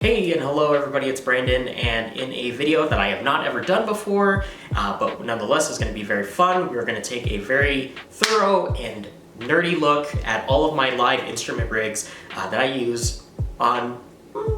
Hey and hello everybody, it's Brandon, and in a video that I have not ever done before, but nonetheless is going to be very fun, we're going to take a very thorough and nerdy look at all of my live instrument rigs that I use on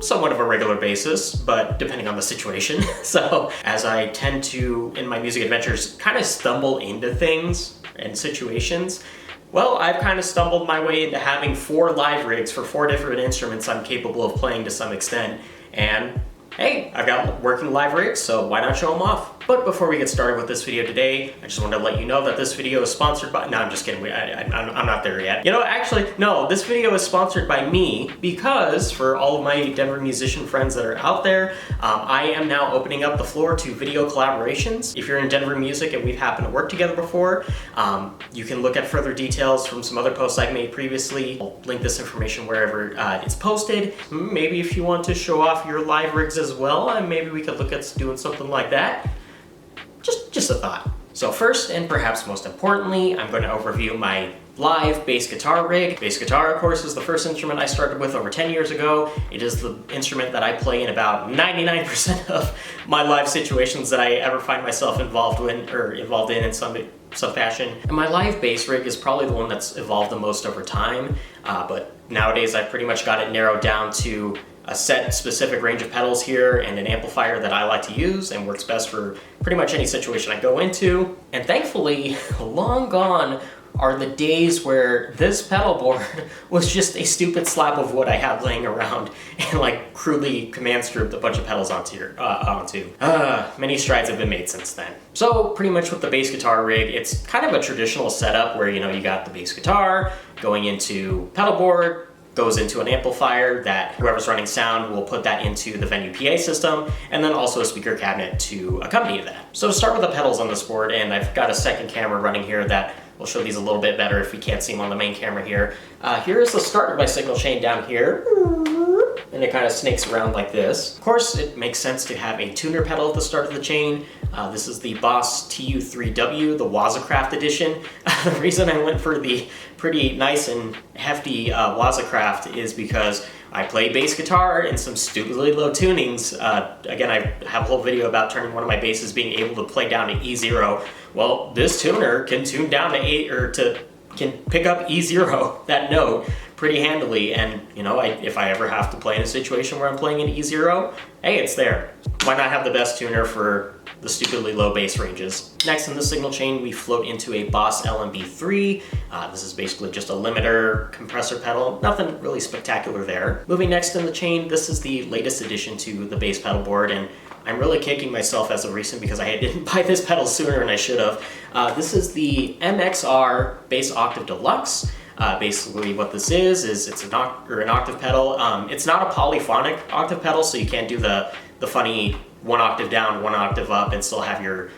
somewhat of a regular basis, but depending on the situation. So as I tend to, in my music adventures, kind of stumble into things and situations, well, I've kind of stumbled my way into having 4 live rigs for 4 different instruments I'm capable of playing to some extent, and hey, I've got working live rigs, so why not show them off? But before we get started with this video today, I just wanted to let you know that this video is sponsored by... No, I'm just kidding, I'm not there yet. You know, actually, no, this video is sponsored by me because for all of my Denver musician friends that are out there, I am now opening up the floor to video collaborations. If you're in Denver music and we've happened to work together before, you can look at further details from some other posts I've made previously. I'll link this information wherever it's posted. Maybe if you want to show off your live rigs as well, maybe we could look at doing something like that. Just a thought. So first, and perhaps most importantly, I'm going to overview my live bass guitar rig. Bass guitar, of course, is the first instrument I started with over 10 years ago. It is the instrument that I play in about 99% of my live situations that I ever find myself involved in some fashion. And my live bass rig is probably the one that's evolved the most over time, but nowadays I've pretty much got it narrowed down to a set specific range of pedals here and an amplifier that I like to use and works best for pretty much any situation I go into. And thankfully, long gone are the days where this pedal board was just a stupid slab of wood I had laying around and like crudely command stripped a bunch of pedals onto. Many strides have been made since then. So pretty much with the bass guitar rig, it's kind of a traditional setup where, you know, you got the bass guitar going into pedal board, goes into an amplifier that whoever's running sound will put that into the venue PA system, and then also a speaker cabinet to accompany that. So to start with the pedals on this board, and I've got a second camera running here that will show these a little bit better if we can't see them on the main camera here. Here's the start of my signal chain down here, and it kind of snakes around like this. Of course, it makes sense to have a tuner pedal at the start of the chain. This is the Boss TU3W, the Wazacraft edition. The reason I went for the pretty nice and hefty Wazacraft is because I play bass guitar in some stupidly low tunings. Again, I have a whole video about turning one of my basses being able to play down to E0. Well, this tuner can tune down to can pick up E0, that note, pretty handily, and you know, if I ever have to play in a situation where I'm playing in E0, hey, it's there. Why not have the best tuner for the stupidly low bass ranges? Next in the signal chain, we float into a Boss LMB3. This is basically just a limiter compressor pedal, nothing really spectacular there. Moving next in the chain, this is the latest addition to the bass pedal board, and I'm really kicking myself as of recent because I didn't buy this pedal sooner than I should have. This is the MXR Bass Octave Deluxe. Basically what this is it's an octave pedal. It's not a polyphonic octave pedal, so you can't do the funny 1 octave down, 1 octave up and still have your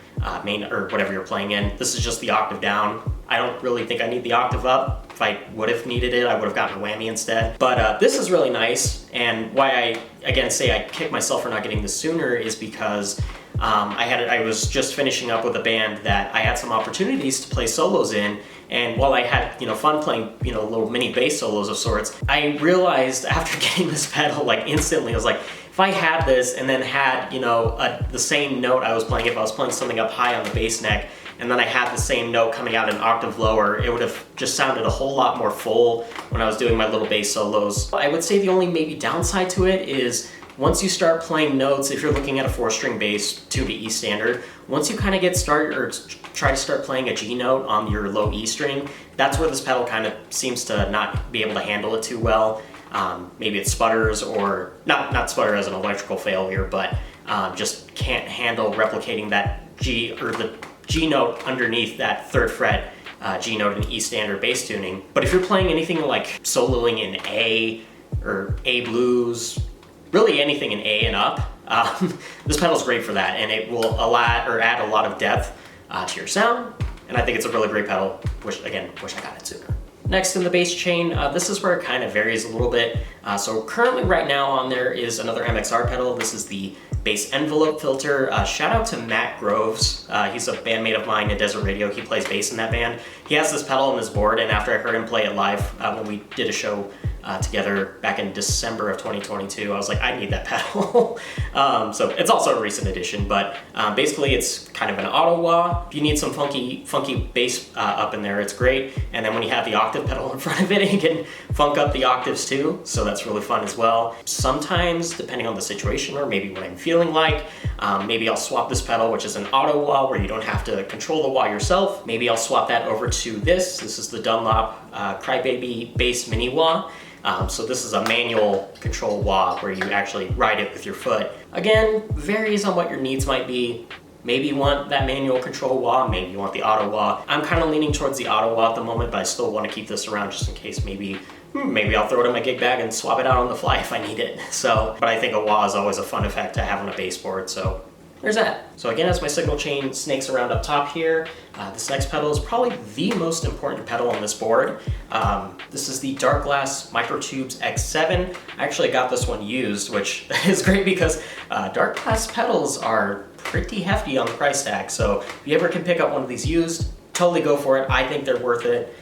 main or whatever you're playing in. This is just the octave down. I don't really think I need the octave up. If I would have needed it, I would have gotten a whammy instead. But this is really nice, and why I, again, say I kick myself for not getting this sooner is because I was just finishing up with a band that I had some opportunities to play solos in, and while I had, you know, fun playing, you know, little mini bass solos of sorts, I realized after getting this pedal, like instantly, I was like, if I had this and then had, you know, the same note I was playing, if I was playing something up high on the bass neck, and then I had the same note coming out an octave lower, it would have just sounded a whole lot more full when I was doing my little bass solos. I would say the only maybe downside to it is once you start playing notes, if you're looking at a 4-string bass, 2 to E standard, once you kind of get started or try to start playing a G note on your low E string, that's where this pedal kind of seems to not be able to handle it too well. Maybe it sputters, or not sputter as an electrical failure, but just can't handle replicating that G or the G note underneath that 3rd fret G note in E standard bass tuning. But if you're playing anything like soloing in A or A blues, really anything in A and up, this pedal's great for that, and it will add a lot of depth to your sound, and I think it's a really great pedal. Wish I got it sooner. Next in the bass chain, this is where it kind of varies a little bit. So currently right now on there is another MXR pedal. This is the bass envelope filter. Shout out to Matt Groves. He's a bandmate of mine in Desert Radio. He plays bass in that band. He has this pedal on his board, and after I heard him play it live when we did a show together back in December of 2022. I was like, I need that pedal. So it's also a recent addition, but basically it's kind of an auto wah. If you need some funky bass up in there, it's great. And then when you have the octave pedal in front of it, you can funk up the octaves too. So that's really fun as well. Sometimes, depending on the situation or maybe what I'm feeling like, maybe I'll swap this pedal, which is an auto wah where you don't have to control the wah yourself. Maybe I'll swap that over to this. This is the Dunlop Crybaby Bass Mini Wah. So this is a manual control wah where you actually ride it with your foot. Again, varies on what your needs might be. Maybe you want that manual control wah, maybe you want the auto wah. I'm kind of leaning towards the auto wah at the moment, but I still want to keep this around just in case maybe I'll throw it in my gig bag and swap it out on the fly if I need it. So, but I think a wah is always a fun effect to have on a bass board, so there's that. So again, as my signal chain snakes around up top here, this next pedal is probably the most important pedal on this board. This is the Dark Glass Microtubes X7. I actually got this one used, which is great because Dark Glass pedals are pretty hefty on the price tag. So if you ever can pick up one of these used, totally go for it. I think they're worth it.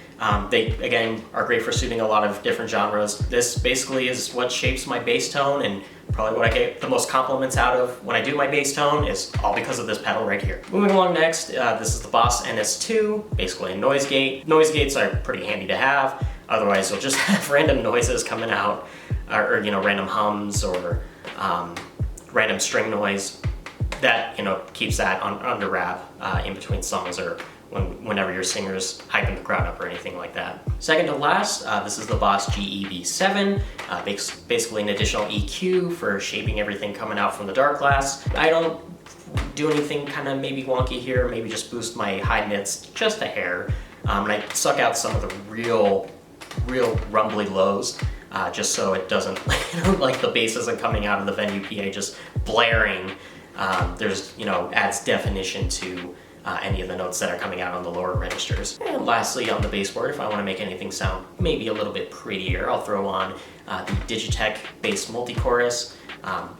They, again, are great for suiting a lot of different genres. This basically is what shapes my bass tone, and probably what I get the most compliments out of when I do my bass tone is all because of this pedal right here. Moving along next, this is the Boss NS2, basically a noise gate. Noise gates are pretty handy to have, otherwise you'll just have random noises coming out, or random hums or random string noise that keeps that under wrap in between songs or whenever your singer's hyping the crowd up or anything like that. Second to last, this is the Boss GEV7, basically an additional EQ for shaping everything coming out from the Dark Glass. I don't do anything kind of maybe wonky here, maybe just boost my high mids just a hair. And I suck out some of the real rumbly lows, just so it doesn't, like the bass isn't coming out of the venue PA just blaring. There's, adds definition to any of the notes that are coming out on the lower registers. And lastly, on the bass board, if I want to make anything sound maybe a little bit prettier, I'll throw on the Digitech Bass Multi-Chorus.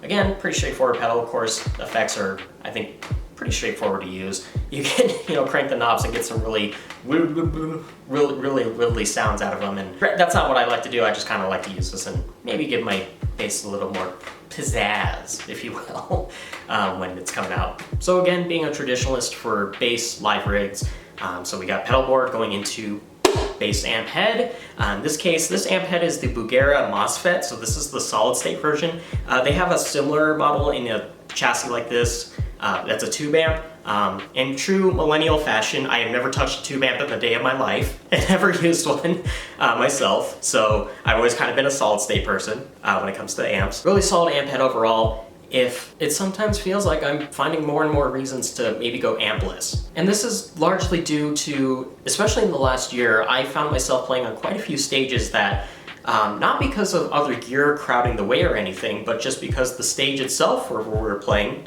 Again, pretty straightforward pedal. Of course, effects are, I think, pretty straightforward to use. You can, crank the knobs and get some really wibbly sounds out of them. And that's not what I like to do. I just kind of like to use this and maybe give my bass a little more pizzazz, if you will, when it's coming out. So again, being a traditionalist for bass live rigs, so we got pedal board going into bass amp head. In this case, this amp head is the Bugera MOSFET, so this is the solid state version. They have a similar model in a chassis like this. That's a tube amp. In true millennial fashion, I have never touched a tube amp in the day of my life and never used one myself. So I've always kind of been a solid state person when it comes to amps. Really solid amp head overall. If it sometimes feels like I'm finding more and more reasons to maybe go ampless. And this is largely due to, especially in the last year, I found myself playing on quite a few stages that not because of other gear crowding the way or anything, but just because the stage itself where we were playing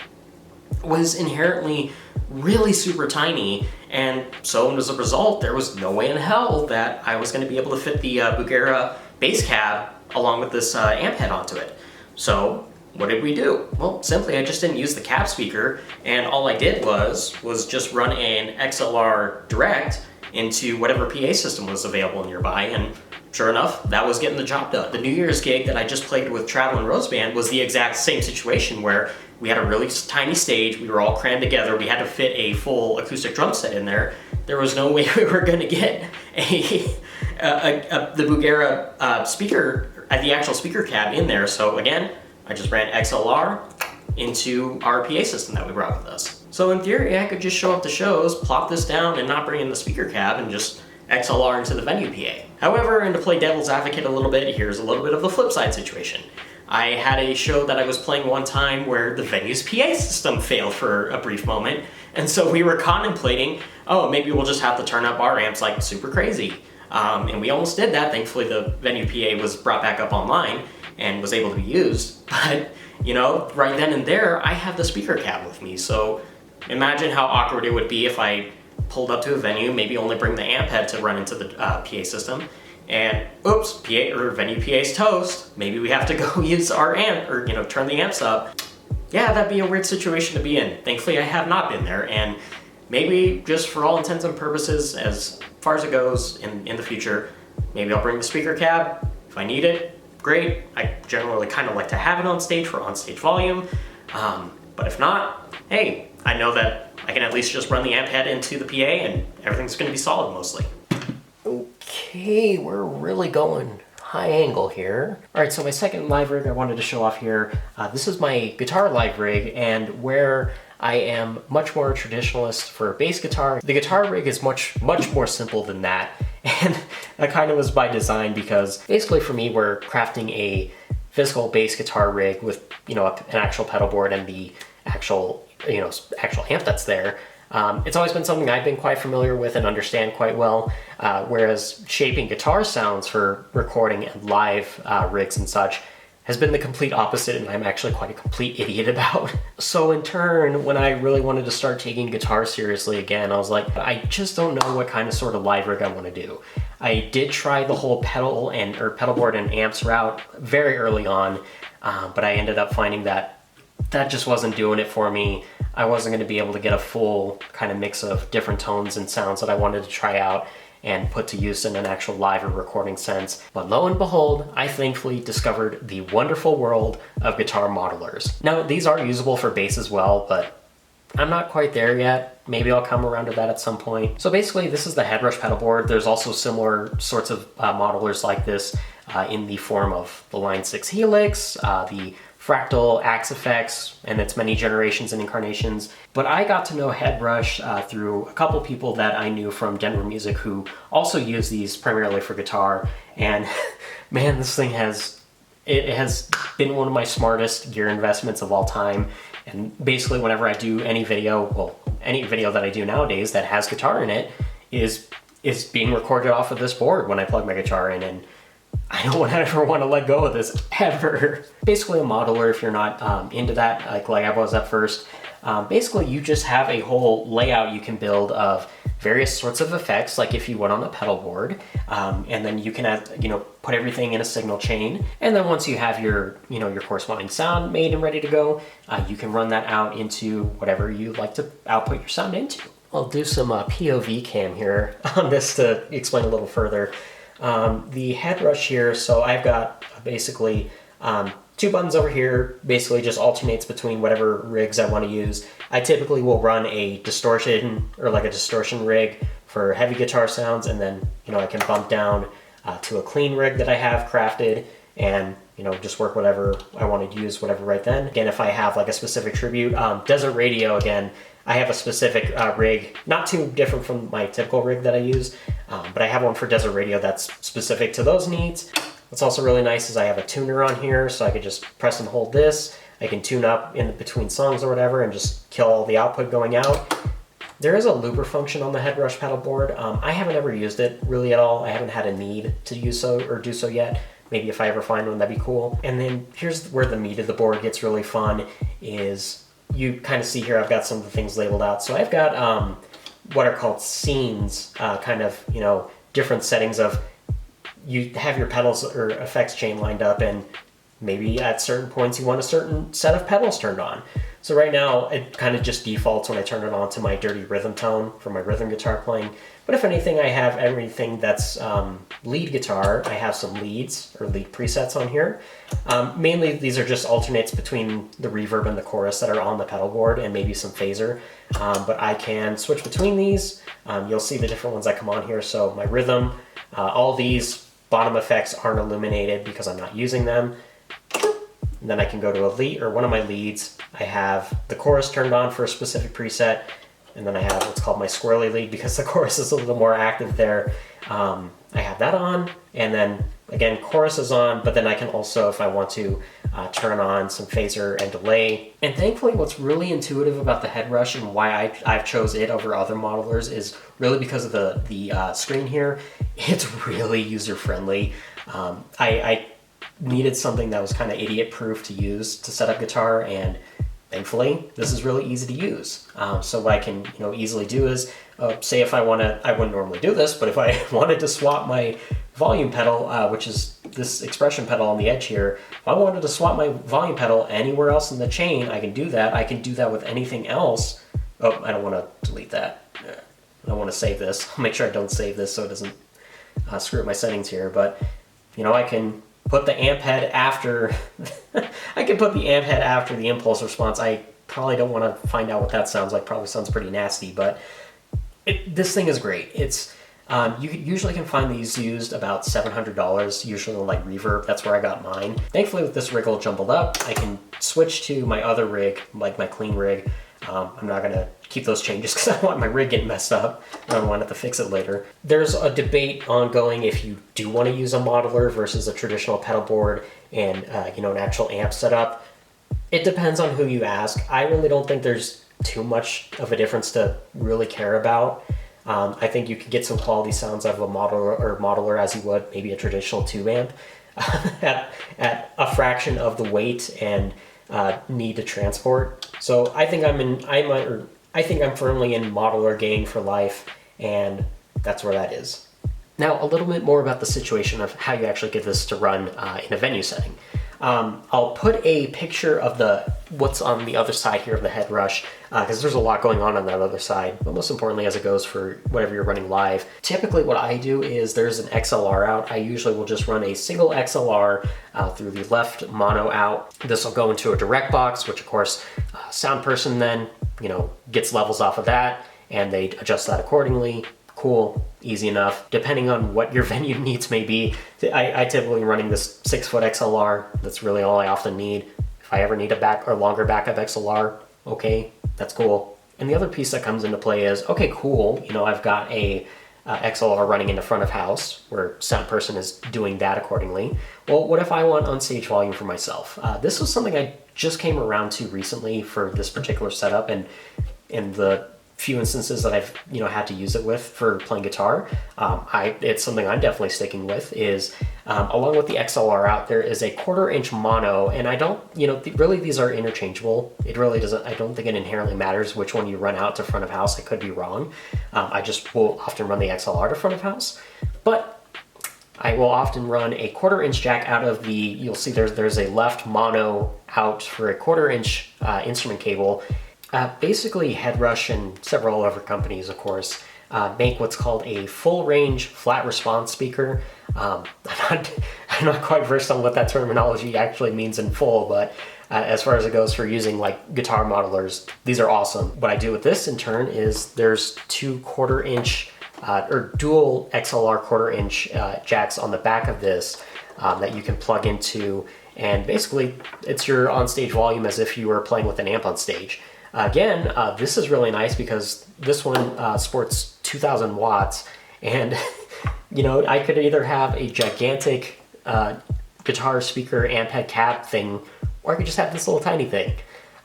was inherently really super tiny, and so as a result there was no way in hell that I was going to be able to fit the Bugera bass cab along with this amp head onto it. So what did we do? Well, simply I just didn't use the cab speaker, and all I did was just run an XLR direct into whatever PA system was available nearby, and sure enough, that was getting the job done. The New Year's gig that I just played with Traveling Rose Band was the exact same situation where we had a really tiny stage, we were all crammed together, we had to fit a full acoustic drum set in there. There was no way we were gonna get the Bugera speaker, the actual speaker cab in there, so again, I just ran XLR into our PA system that we brought with us. So in theory, I could just show up to shows, plop this down, and not bring in the speaker cab, and just XLR into the venue PA. However, and to play devil's advocate a little bit, here's a little bit of the flip side situation. I had a show that I was playing one time where the venue's PA system failed for a brief moment, and so we were contemplating, oh, maybe we'll just have to turn up our amps like super crazy. And we almost did that. Thankfully, the venue PA was brought back up online and was able to be used. But, right then and there, I had the speaker cab with me, so imagine how awkward it would be if I pulled up to a venue, maybe only bring the amp head to run into the PA system, and oops, venue PA's toast. Maybe we have to go use our amp, or turn the amps up. Yeah, that'd be a weird situation to be in. Thankfully, I have not been there, and maybe just for all intents and purposes, as far as it goes in the future, maybe I'll bring the speaker cab. If If I need it, great. I generally kind of like to have it on stage for on-stage volume. But if not, hey, I know that I can at least just run the amp head into the PA and everything's going to be solid mostly. Okay, we're really going high angle here. All right, so my second live rig I wanted to show off here, this is my guitar live rig, and where I am much more traditionalist for bass guitar, the guitar rig is much more simple than that. And that kind of was by design, because basically for me, we're crafting a physical bass guitar rig with, an actual pedal board and the actual amp that's there. It's always been something I've been quite familiar with and understand quite well, whereas shaping guitar sounds for recording and live rigs and such has been the complete opposite, and I'm actually quite a complete idiot about. So in turn, when I really wanted to start taking guitar seriously again, I was like, I just don't know what kind of sort of live rig I want to do. I did try the whole pedal board and amps route very early on, but I ended up finding that just wasn't doing it for me. I wasn't going to be able to get a full kind of mix of different tones and sounds that I wanted to try out and put to use in an actual live or recording sense. But lo and behold, I thankfully discovered the wonderful world of guitar modelers. Now, these are usable for bass as well, but I'm not quite there yet. Maybe I'll come around to that at some point. So basically, this is the headrush pedal board. There's also similar sorts of modelers like this in the form of the Line 6 Helix, the Fractal Axe Effects, and its many generations and incarnations. But I got to know headrush through a couple people that I knew from Denver Music who also use these primarily for guitar. And man, this thing has been one of my smartest gear investments of all time. And basically whenever I do any video that I do nowadays that has guitar in it is being recorded off of this board when I plug my guitar in, and I don't ever want to let go of this, ever. Basically a modeler, if you're not into that, like I was at first, basically you just have a whole layout you can build of various sorts of effects, like if you went on a pedal board, and then you can add, put everything in a signal chain, and then once you have your corresponding sound made and ready to go, you can run that out into whatever you like to output your sound into. I'll do some POV cam here on this to explain a little further. The headrush here, so I've got basically two buttons over here, basically just alternates between whatever rigs I want to use. I typically will run a distortion or like a distortion rig for heavy guitar sounds, and then I can bump down to a clean rig that I have crafted and just work whatever I want to use, whatever right then. Again, if I have like a specific tribute, Desert Radio, again, I have a specific rig, not too different from my typical rig that I use, but I have one for Desert Radio that's specific to those needs. What's also really nice is I have a tuner on here, so I can just press and hold this. I can tune up in between songs or whatever and just kill all the output going out. There is a looper function on the headrush pedal board. I haven't ever used it really at all. I haven't had a need to use so or do so yet. Maybe if I ever find one, that'd be cool. And then here's where the meat of the board gets really fun, is you kind of see here I've got some of the things labeled out. So I've got what are called scenes, kind of, different settings of, you have your pedals or effects chain lined up, and maybe at certain points you want a certain set of pedals turned on. So right now it kind of just defaults when I turn it on to my dirty rhythm tone for my rhythm guitar playing. But if anything, I have everything that's lead guitar. I have some leads or lead presets on here. Mainly these are just alternates between the reverb and the chorus that are on the pedal board, and maybe some phaser. But I can switch between these. You'll see the different ones that come on here. So my rhythm, all these bottom effects aren't illuminated because I'm not using them. And then I can go to a lead or one of my leads. I have the chorus turned on for a specific preset, and then I have what's called my squirrely lead because the chorus is a little more active there. I have that on, and then again chorus is on, but then I can also, if I want to, turn on some phaser and delay. And thankfully what's really intuitive about the headrush and why I've chose it over other modelers is really because of the screen here. It's really user-friendly. I needed something that was kind of idiot-proof to use to set up guitar, and thankfully this is really easy to use. So what I can easily do is, say if I wouldn't normally do this, but if I wanted to swap my volume pedal, which is this expression pedal on the edge here, if I wanted to swap my volume pedal anywhere else in the chain, I can do that. I can do that with anything else. Oh, I don't want to delete that. I want to save this. I'll make sure I don't save this so it doesn't screw up my settings here. But I can put the amp head after, I could put the amp head after the impulse response. I probably don't want to find out what that sounds like. Probably sounds pretty nasty, but this thing is great. It's you usually can find these used about $700, usually on like Reverb. That's where I got mine. Thankfully, with this rig all jumbled up, I can switch to my other rig, like my clean rig. I'm not gonna keep those changes because I don't want my rig getting messed up. I don't want to have to fix it later. There's a debate ongoing if you do want to use a modeler versus a traditional pedal board and an actual amp setup. It depends on who you ask. I really don't think there's too much of a difference to really care about. I think you could get some quality sounds out of a modeler as you would maybe a traditional tube amp at a fraction of the weight and need to transport. So I think I'm firmly in modeler gang for life, and that's where that is. Now, a little bit more about the situation of how you actually get this to run in a venue setting. I'll put a picture of what's on the other side here of the head rush, because there's a lot going on that other side, but most importantly as it goes for whatever you're running live. Typically what I do is there's an XLR out. I usually will just run a single XLR through the left mono out. This will go into a direct box, which of course sound person then, gets levels off of that, and they adjust that accordingly. Cool, easy enough. Depending on what your venue needs may be, I typically running this 6-foot XLR. That's really all I often need. If I ever need a longer backup XLR, okay, that's cool. And the other piece that comes into play is, okay, cool, I've got a XLR running in the front of house where sound person is doing that accordingly. Well, what if I want on-stage volume for myself? This was something I just came around to recently for this particular setup, and in the few instances that I've had to use it with for playing guitar, it's something I'm definitely sticking with. Is along with the XLR out, there is a 1/4-inch mono, and I don't, really these are interchangeable. It really doesn't. I don't think it inherently matters which one you run out to front of house. I could be wrong. I just will often run the XLR to front of house, but I will often run a 1/4-inch jack out of the. You'll see there's a left mono out for a 1/4-inch instrument cable. Basically, Headrush and several other companies, of course, make what's called a full-range flat response speaker. I'm not quite versed on what that terminology actually means in full, but as far as it goes for using like guitar modelers, these are awesome. What I do with this in turn is there's 2 1/4-inch or dual XLR 1/4-inch jacks on the back of this that you can plug into, and basically it's your on-stage volume as if you were playing with an amp on stage. Again, this is really nice because this one sports 2,000 watts, and I could either have a gigantic guitar speaker amp head cap thing, or I could just have this little tiny thing.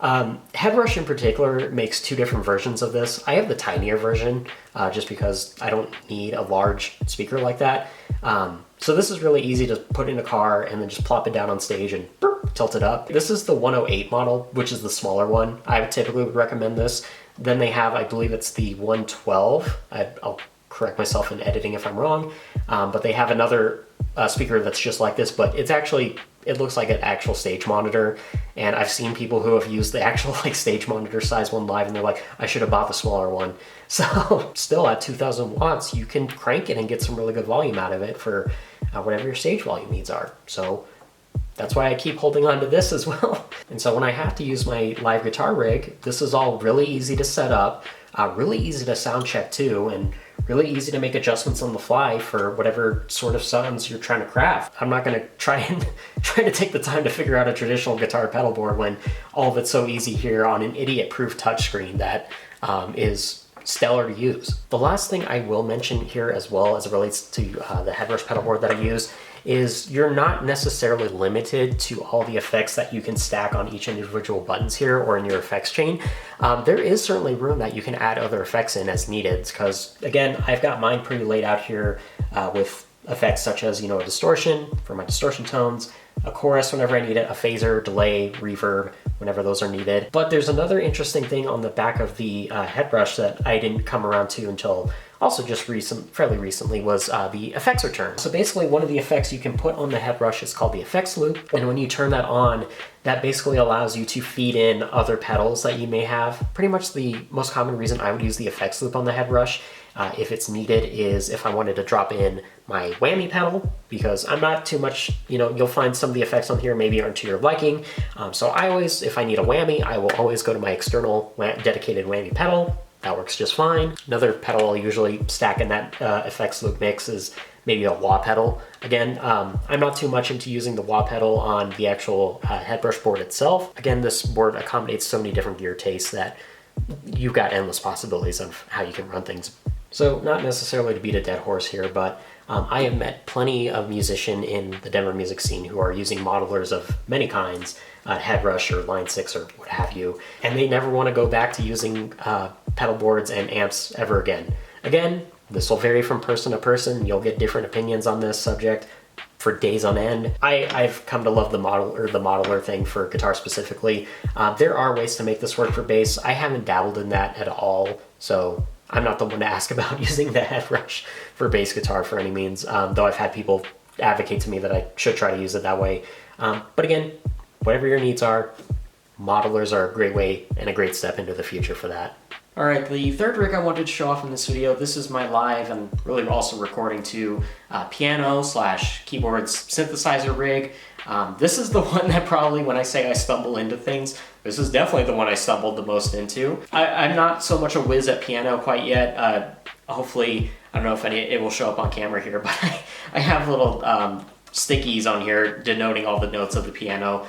Headrush in particular makes 2 different versions of this. I have the tinier version just because I don't need a large speaker like that. So this is really easy to put in a car and then just plop it down on stage and burp, tilt it up. This is the 108 model, which is the smaller one. I typically would recommend this. Then they have, I believe it's the 112. I'll correct myself in editing if I'm wrong. But they have another speaker that's just like this, but it looks like an actual stage monitor. And I've seen people who have used the actual stage monitor size one live, and they're like, I should have bought the smaller one. So still at 2,000 watts, you can crank it and get some really good volume out of it for whatever your stage volume needs are. So that's why I keep holding on to this as well. And so when I have to use my live guitar rig, this is all really easy to set up, really easy to sound check too, and really easy to make adjustments on the fly for whatever sort of sounds you're trying to craft. I'm not going to try to take the time to figure out a traditional guitar pedal board when all of it's so easy here on an idiot-proof touchscreen that is stellar to use. The last thing I will mention here as well as it relates to the Headrush pedal board that I use is you're not necessarily limited to all the effects that you can stack on each individual buttons here or in your effects chain. There is certainly room that you can add other effects in as needed, because again, I've got mine pretty laid out here with effects such as, a distortion for my distortion tones, a chorus whenever I need it, a phaser, delay, reverb whenever those are needed. But there's another interesting thing on the back of the Headrush that I didn't come around to until also just fairly recently was the effects return. So basically one of the effects you can put on the Headrush is called the effects loop. And when you turn that on, that basically allows you to feed in other pedals that you may have. Pretty much the most common reason I would use the effects loop on the Headrush if it's needed, is if I wanted to drop in my whammy pedal, because I'm not too much, you'll find some of the effects on here maybe aren't to your liking. So I always, if I need a whammy, I will always go to my external dedicated whammy pedal. That works just fine. Another pedal I'll usually stack in that effects loop mix is maybe a wah pedal. Again, I'm not too much into using the wah pedal on the actual headbrush board itself. Again, this board accommodates so many different gear tastes that you've got endless possibilities of how you can run things. So not necessarily to beat a dead horse here, but I have met plenty of musicians in the Denver music scene who are using modelers of many kinds, Headrush or Line 6 or what have you, and they never want to go back to using pedal boards and amps ever again. Again, this will vary from person to person. You'll get different opinions on this subject for days on end. I've come to love the modeler thing for guitar specifically. There are ways to make this work for bass. I haven't dabbled in that at all, so I'm not the one to ask about using the Headrush for bass guitar for any means, though I've had people advocate to me that I should try to use it that way. But again, whatever your needs are, modelers are a great way and a great step into the future for that. All right, the third rig I wanted to show off in this video, this is my live and really also recording to piano / keyboards synthesizer rig. This is the one that probably, when I say I stumble into things, this is definitely the one I stumbled the most into. I'm not so much a whiz at piano quite yet. Hopefully, I don't know if it will show up on camera here, but I have little stickies on here denoting all the notes of the piano.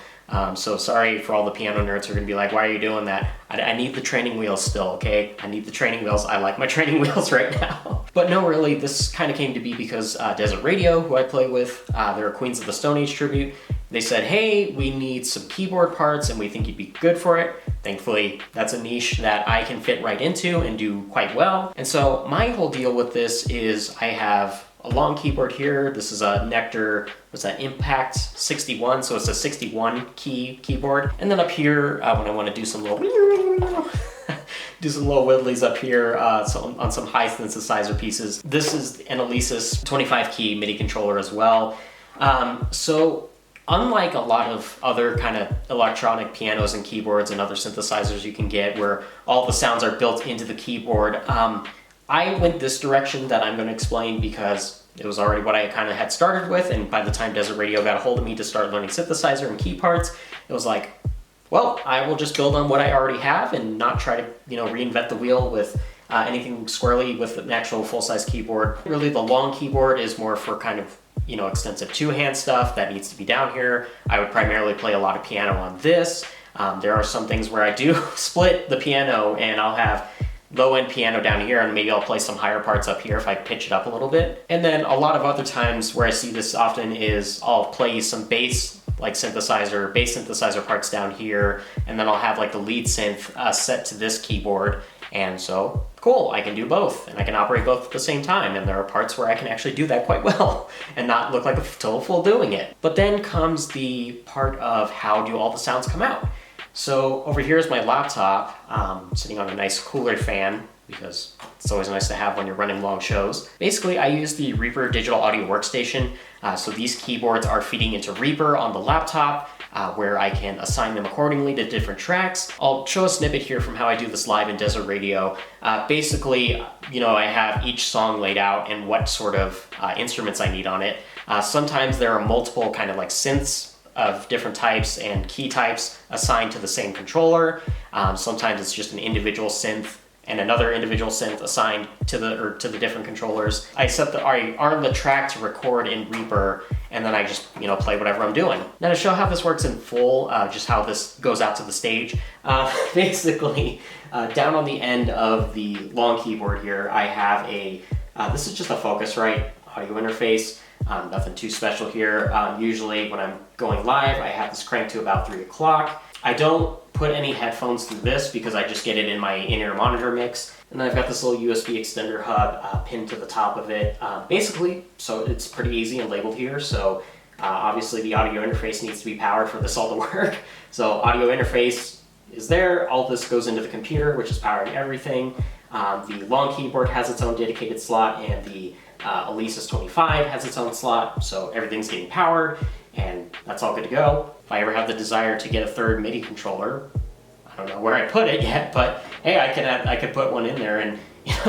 So sorry for all the piano nerds who are going to be like, why are you doing that? I need the training wheels still, okay? I need the training wheels. I like my training wheels right now. But no, really, this kind of came to be because Desert Radio, who I play with, they're a Queens of the Stone Age tribute. They said, hey, we need some keyboard parts and we think you'd be good for it. Thankfully, that's a niche that I can fit right into and do quite well. And so my whole deal with this is I have a long keyboard here. This is a Nectar, what's that, Impact 61, so it's a 61 key keyboard. And then up here, when I want to do some little whittlies up here on some high synthesizer pieces. This is an Alesis 25 key MIDI controller as well. So unlike a lot of other kind of electronic pianos and keyboards and other synthesizers you can get where all the sounds are built into the keyboard, I went this direction that I'm going to explain because it was already what I kind of had started with, and by the time Desert Radio got a hold of me to start learning synthesizer and key parts, it was like, well, I will just build on what I already have and not try to, reinvent the wheel with anything squirrely with an actual full-size keyboard. Really, the long keyboard is more for kind of, extensive two-hand stuff that needs to be down here. I would primarily play a lot of piano on this. There are some things where I do split the piano and I'll have low-end piano down here and maybe I'll play some higher parts up here if I pitch it up a little bit. And then a lot of other times where I see this often is I'll play some bass synthesizer parts down here, and then I'll have like the lead synth set to this keyboard. And so, cool, I can do both and I can operate both at the same time. And there are parts where I can actually do that quite well and not look like a total fool doing it. But then comes the part of how do all the sounds come out. So over here is my laptop, sitting on a nice cooler fan because it's always nice to have when you're running long shows. Basically, I use the Reaper digital audio workstation. So these keyboards are feeding into Reaper on the laptop, where I can assign them accordingly to different tracks. I'll show a snippet here from how I do this live in Desert Radio. Basically, I have each song laid out and what sort of instruments I need on it. Sometimes there are multiple kind of like synths of different types and key types assigned to the same controller. Sometimes it's just an individual synth and another individual synth assigned to the different controllers. I arm the track to record in Reaper, and then I just play whatever I'm doing. Now to show how this works in full, just how this goes out to the stage, basically down on the end of the long keyboard here, I have this is just a Focusrite audio interface. Nothing too special here. Usually when I'm going live, I have this cranked to about 3 o'clock. I don't put any headphones through this because I just get it in my in-ear monitor mix. And then I've got this little USB extender hub pinned to the top of it. Basically, so it's pretty easy and labeled here. So obviously the audio interface needs to be powered for this all to work. So audio interface is there. All this goes into the computer, which is powering everything. The long keyboard has its own dedicated slot, and the Alesis 25 has its own slot, so everything's getting powered, and that's all good to go. If I ever have the desire to get a third MIDI controller, I don't know where I put it yet, but hey, I could put one in there, and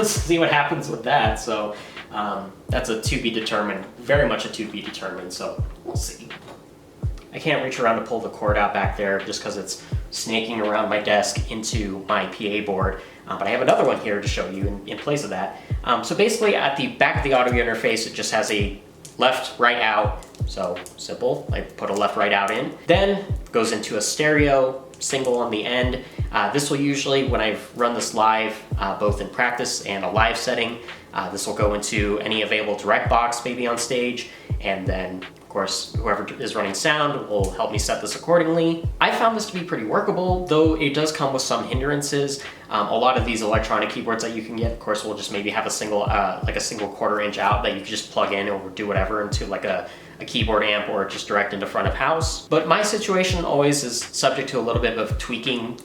see what happens with that. So that's a to be determined, very much a to be determined. So we'll see. I can't reach around to pull the cord out back there just because it's snaking around my desk into my PA board. But I have another one here to show you in place of that. So basically at the back of the audio interface, it just has a left, right out. So simple, I put a left, right out in. Then goes into a stereo single on the end. This will usually, when I've run this live, both in practice and a live setting, this will go into any available direct box maybe on stage, and then of course whoever is running sound will help me set this accordingly. I found this to be pretty workable, though it does come with some hindrances. A lot of these electronic keyboards that you can get, of course, will just maybe have a single like a single 1/4 inch out that you can just plug in or do whatever into like a keyboard amp or just direct into front of house. But my situation always is subject to a little bit of tweaking.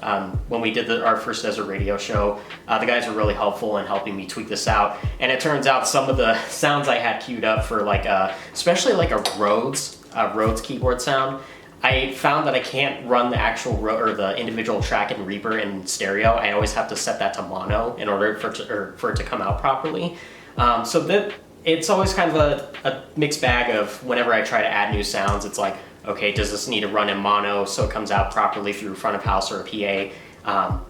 When we did our first Desert Radio show, the guys were really helpful in helping me tweak this out. And it turns out some of the sounds I had queued up for like especially like a Rhodes keyboard sound, I found that I can't run the actual or the individual track in Reaper in stereo. I always have to set that to mono in order for it to come out properly. So that it's always kind of a mixed bag of whenever I try to add new sounds, it's like, okay, does this need to run in mono so it comes out properly through front of house or a PA?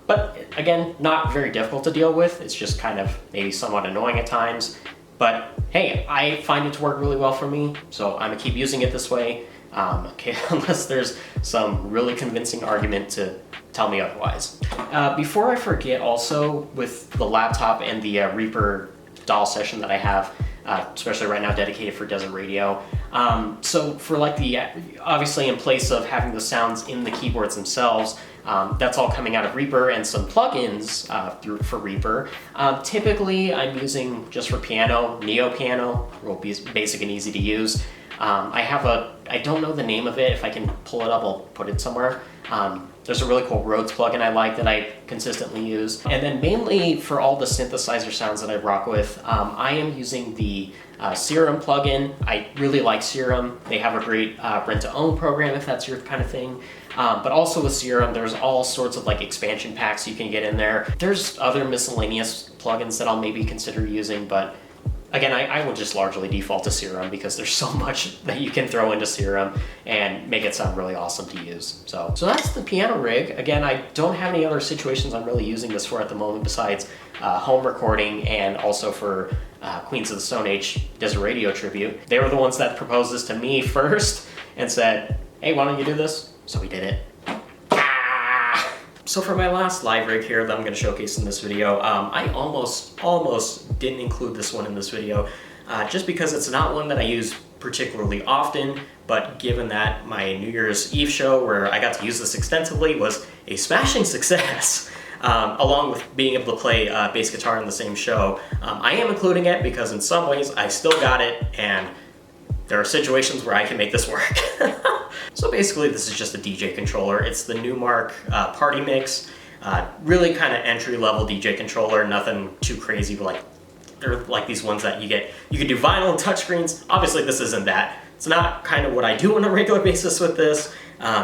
But again, not very difficult to deal with. It's just kind of maybe somewhat annoying at times. But hey, I find it to work really well for me, so I'm gonna keep using it this way. Okay, unless there's some really convincing argument to tell me otherwise. Before I forget also, with the laptop and the Reaper DAW session that I have, especially right now dedicated for Desert Radio. So for like obviously in place of having the sounds in the keyboards themselves, that's all coming out of Reaper and some plugins for Reaper. Typically I'm using, just for piano, Neo Piano, real basic and easy to use. I don't know the name of it. If I can pull it up, I'll put it somewhere. There's a really cool Rhodes plugin I like that I consistently use. And then mainly for all the synthesizer sounds that I rock with, I am using the Serum plugin. I really like Serum. They have a great rent-to-own program if that's your kind of thing. But also with Serum, there's all sorts of like expansion packs you can get in there. There's other miscellaneous plugins that I'll maybe consider using, but again, I will just largely default to Serum because there's so much that you can throw into Serum and make it sound really awesome to use. So that's the piano rig. Again, I don't have any other situations I'm really using this for at the moment besides home recording and also for Queens of the Stone Age Desert Radio tribute. They were the ones that proposed this to me first and said, hey, why don't you do this? So we did it. So for my last live rig here that I'm going to showcase in this video, I almost didn't include this one in this video, just because it's not one that I use particularly often, but given that my New Year's Eve show where I got to use this extensively was a smashing success, along with being able to play bass guitar in the same show, I am including it because in some ways I still got it and there are situations where I can make this work. So basically this is just a DJ controller. It's the Newmark Party Mix. Really kind of entry-level DJ controller, nothing too crazy, but like they're like these ones that you can do vinyl and touchscreens. Obviously this isn't that. It's not kind of what I do on a regular basis with this.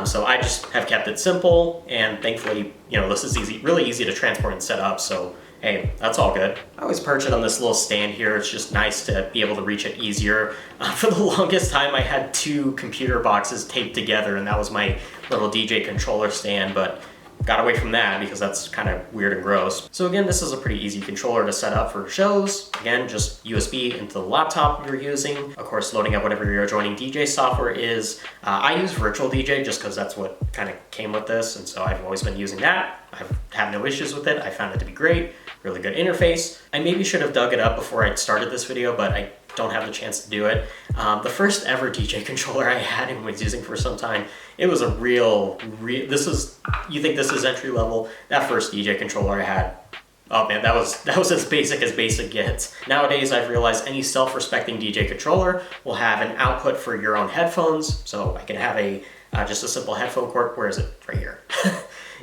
So I just have kept it simple, and thankfully, this is really easy to transport and set up, so hey, that's all good. I always perch it on this little stand here. It's just nice to be able to reach it easier. For the longest time, I had 2 computer boxes taped together, and that was my little DJ controller stand, but got away from that because that's kind of weird and gross. So again, this is a pretty easy controller to set up for shows. Again, just USB into the laptop you're using. Of course, loading up whatever your adjoining DJ software is. I use Virtual DJ just because that's what kind of came with this, and so I've always been using that. I've had no issues with it. I found it to be great. Really good interface. I maybe should have dug it up before I started this video, but I don't have the chance to do it. The first ever DJ controller I had and was using for some time, it was a real, you think this is entry level? That first DJ controller I had, oh man, that was as basic gets. Nowadays, I've realized any self-respecting DJ controller will have an output for your own headphones. So I can have just a simple headphone cord. Where is it? Right here.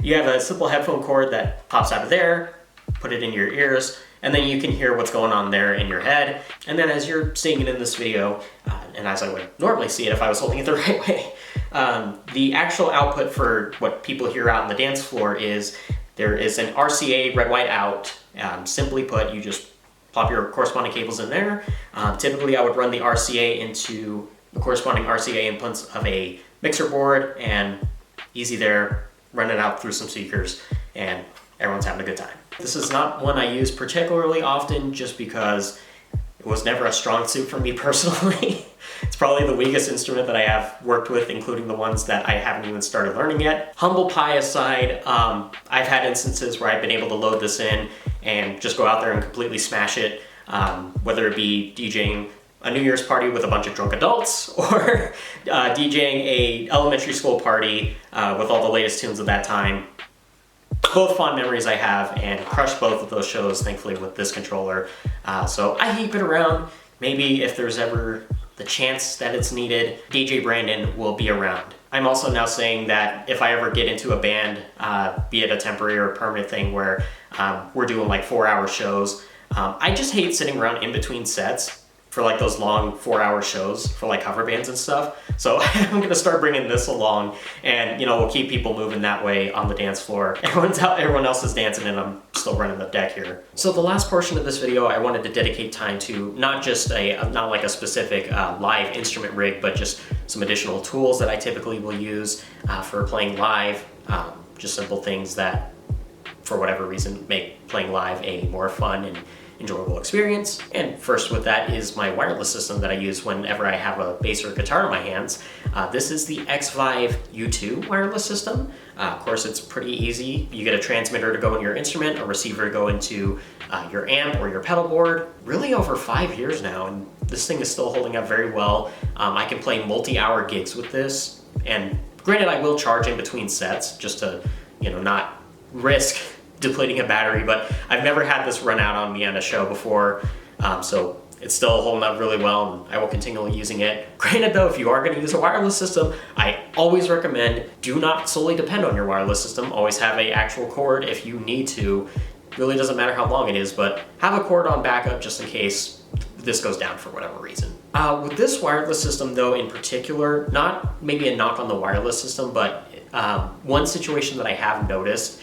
You have a simple headphone cord that pops out of there, put it in your ears, and then you can hear what's going on there in your head. And then as you're seeing it in this video, and as I would normally see it if I was holding it the right way, the actual output for what people hear out on the dance floor is there is an RCA red, white, out. Simply put, you just plop your corresponding cables in there. Typically, I would run the RCA into the corresponding RCA inputs of a mixer board, and easy there, run it out through some speakers, and everyone's having a good time. This is not one I use particularly often just because it was never a strong suit for me personally. It's probably the weakest instrument that I have worked with, including the ones that I haven't even started learning yet. Humble pie aside, I've had instances where I've been able to load this in and just go out there and completely smash it, whether it be DJing a New Year's party with a bunch of drunk adults or DJing a elementary school party with all the latest tunes of that time. Both fond memories I have, and crushed both of those shows, thankfully, with this controller. So I keep it around. Maybe if there's ever the chance that it's needed, DJ Brandon will be around. I'm also now saying that if I ever get into a band, be it a temporary or permanent thing where we're doing like 4-hour shows, I just hate sitting around in between sets for like those long 4-hour shows for like cover bands and stuff. So I'm gonna start bringing this along, and we'll keep people moving that way on the dance floor. Everyone else is dancing and I'm still running the deck here. So the last portion of this video, I wanted to dedicate time to not like a specific live instrument rig, but just some additional tools that I typically will use for playing live. Just simple things that, for whatever reason, make playing live a more fun and enjoyable experience. And first with that is my wireless system that I use whenever I have a bass or guitar in my hands. This is the X-Vive U2 wireless system. Of course, it's pretty easy. You get a transmitter to go in your instrument, a receiver to go into your amp or your pedal board. Really over 5 years now, and this thing is still holding up very well. I can play multi-hour gigs with this, and granted, I will charge in between sets just to, not risk depleting a battery, but I've never had this run out on me on a show before, so it's still holding up really well, and I will continue using it. Granted though, if you are going to use a wireless system, I always recommend do not solely depend on your wireless system. Always have an actual cord if you need to. Really doesn't matter how long it is, but have a cord on backup just in case this goes down for whatever reason. With this wireless system though in particular, not maybe a knock on the wireless system, but one situation that I have noticed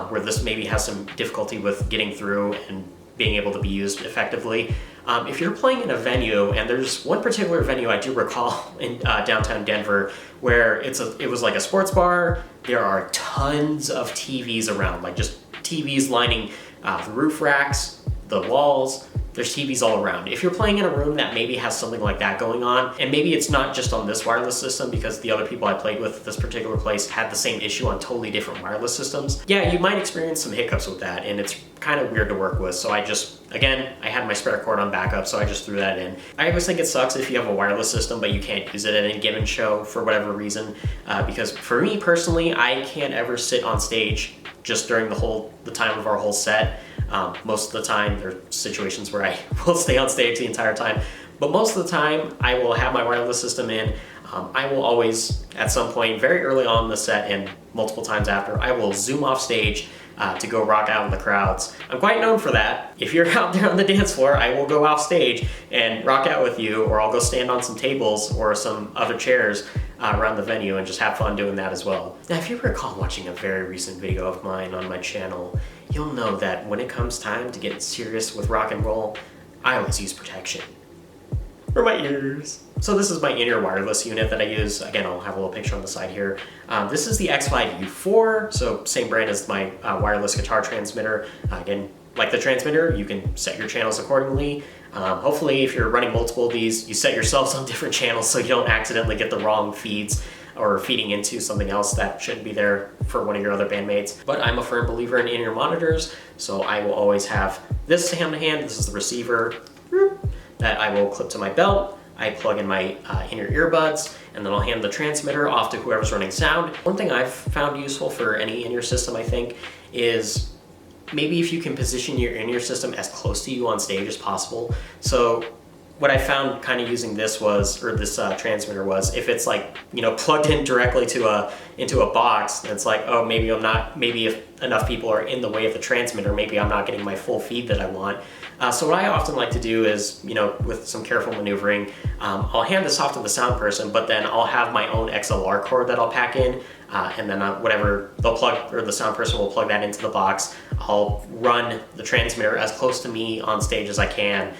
where this maybe has some difficulty with getting through and being able to be used effectively. If you're playing in a venue, and there's one particular venue I do recall in downtown Denver where it was like a sports bar. There are tons of TVs around, like just TVs lining the roof racks, the walls. There's TVs all around. If you're playing in a room that maybe has something like that going on, and maybe it's not just on this wireless system because the other people I played with at this particular place had the same issue on totally different wireless systems, yeah, you might experience some hiccups with that, and it's kind of weird to work with. So I had my spare cord on backup, so I just threw that in. I always think it sucks if you have a wireless system but you can't use it at any given show for whatever reason, because for me personally, I can't ever sit on stage just during the time of our whole set. Most of the time, there are situations where I will stay on stage the entire time, but most of the time, I will have my wireless system in. I will always, at some point, very early on in the set and multiple times after, I will zoom off stage to go rock out in the crowds. I'm quite known for that. If you're out there on the dance floor, I will go off stage and rock out with you, or I'll go stand on some tables or some other chairs around the venue and just have fun doing that as well. Now, if you recall watching a very recent video of mine on my channel, you'll know that when it comes time to get serious with rock and roll, I always use protection for my ears. So this is my in-ear wireless unit that I use. Again, I'll have a little picture on the side here. This is the X-Vive U4, so same brand as my wireless guitar transmitter. Again, like the transmitter, you can set your channels accordingly. Hopefully, if you're running multiple of these, you set yourselves on different channels so you don't accidentally get the wrong feeds or feeding into something else that shouldn't be there for one of your other bandmates. But I'm a firm believer in in-ear monitors, so I will always have this hand-to-hand. This is the receiver that I will clip to my belt. I plug in my in-ear earbuds, and then I'll hand the transmitter off to whoever's running sound. One thing I've found useful for any in-ear system, I think, is maybe if you can position your in-ear system as close to you on stage as possible. So what I found kind of using this was, or this transmitter was, if it's like, you know, plugged in directly to into a box, it's like, oh, maybe I'm not, maybe if enough people are in the way of the transmitter, maybe I'm not getting my full feed that I want. So what I often like to do is, you know, with some careful maneuvering, I'll hand this off to the sound person, but then I'll have my own XLR cord that I'll pack in, and then whatever they'll plug, or the sound person will plug that into the box. I'll run the transmitter as close to me on stage as I can,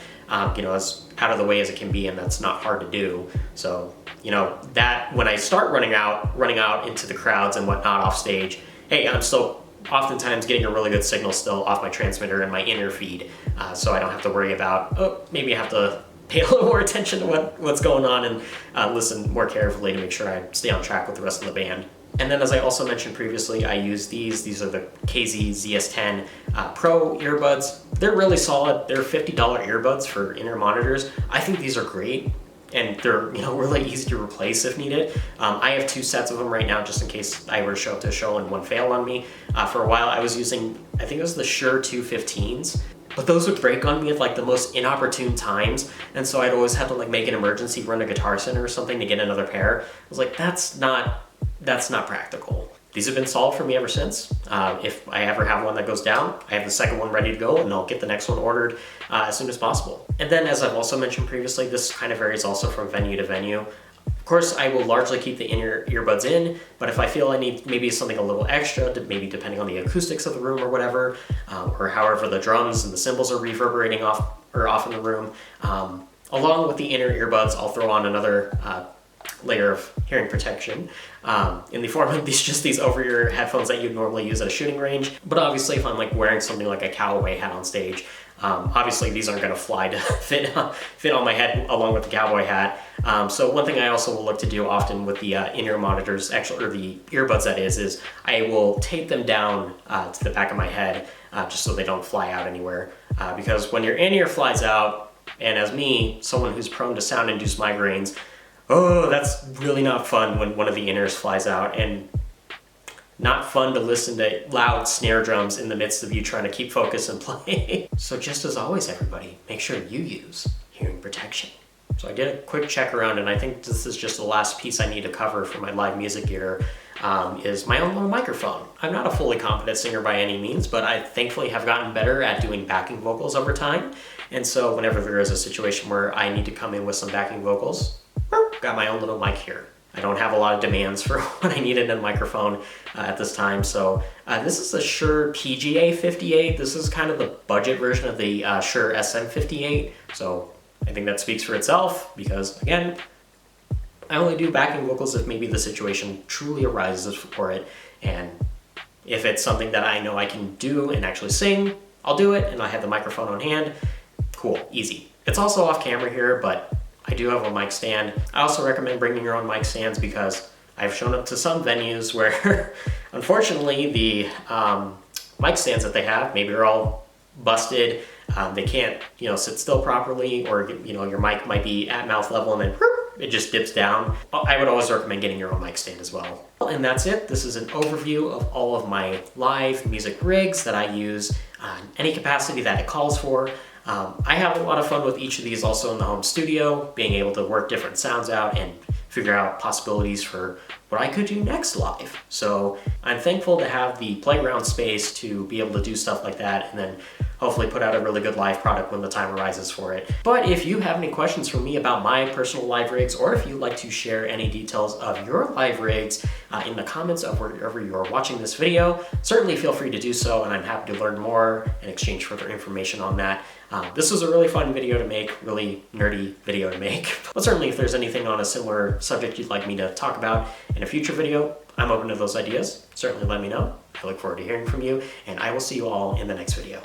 you know, as out of the way as it can be, and that's not hard to do. So, you know, that when I start running out into the crowds and whatnot off stage, hey, I'm still oftentimes getting a really good signal still off my transmitter and my inner feed, so I don't have to worry about, oh, maybe I have to pay a little more attention to what's going on and listen more carefully to make sure I stay on track with the rest of the band. And then, as I also mentioned previously, I use these are the KZ ZS10 Pro earbuds. They're really solid. They're $50 earbuds for in-ear monitors. I think these are great, and they're, you know, really easy to replace if needed. I have 2 sets of them right now just in case I ever show up to a show and one failed on me. For a while I was using, I think it was the Shure 215s, but those would break on me at like the most inopportune times, and so I'd always have to like make an emergency run to Guitar Center or something to get another pair. I was like, that's not practical. These have been solid for me ever since. If I ever have one that goes down, I have the second one ready to go, and I'll get the next one ordered as soon as possible. And then, as I've also mentioned previously, this kind of varies also from venue to venue. Of course, I will largely keep the in-ear earbuds in, but if I feel I need maybe something a little extra, maybe depending on the acoustics of the room or whatever, or however the drums and the cymbals are reverberating off in the room, along with the inner earbuds, I'll throw on another layer of hearing protection in the form of these over-ear headphones that you'd normally use at a shooting range. But obviously, if I'm like wearing something like a cowboy hat on stage, obviously these aren't going to fly to fit on my head along with the cowboy hat. So one thing I also will look to do often with the in-ear monitors, actually, or the earbuds that is I will tape them down to the back of my head just so they don't fly out anywhere. Because when your in-ear flies out, and as me, someone who's prone to sound-induced migraines, oh, that's really not fun when one of the in-ears flies out, and not fun to listen to loud snare drums in the midst of you trying to keep focus and play. So just as always, everybody, make sure you use hearing protection. So I did a quick check around, and I think this is just the last piece I need to cover for my live music gear, is my own little microphone. I'm not a fully competent singer by any means, but I thankfully have gotten better at doing backing vocals over time. And so whenever there is a situation where I need to come in with some backing vocals, got my own little mic here. I don't have a lot of demands for what I needed in a microphone at this time. So this is the Shure PGA 58. This is kind of the budget version of the Shure SM58. So I think that speaks for itself because, again, I only do backing vocals if maybe the situation truly arises for it. And if it's something that I know I can do and actually sing, I'll do it, and I have the microphone on hand. Cool, easy. It's also off camera here, but I do have a mic stand. I also recommend bringing your own mic stands because I've shown up to some venues where unfortunately the mic stands that they have maybe are all busted. They can't, you know, sit still properly, or, you know, your mic might be at mouth level and then it just dips down. I would always recommend getting your own mic stand as well. And that's it. This is an overview of all of my live music rigs that I use in any capacity that it calls for. I have a lot of fun with each of these also in the home studio, being able to work different sounds out and figure out possibilities for what I could do next live. So I'm thankful to have the playground space to be able to do stuff like that, and then hopefully put out a really good live product when the time arises for it. But if you have any questions for me about my personal live rigs, or if you'd like to share any details of your live rigs in the comments of wherever you're watching this video, certainly feel free to do so, and I'm happy to learn more and exchange further information on that. This was a really fun video to make, really nerdy video to make. But certainly if there's anything on a similar subject you'd like me to talk about in a future video, I'm open to those ideas. Certainly let me know. I look forward to hearing from you, and I will see you all in the next video.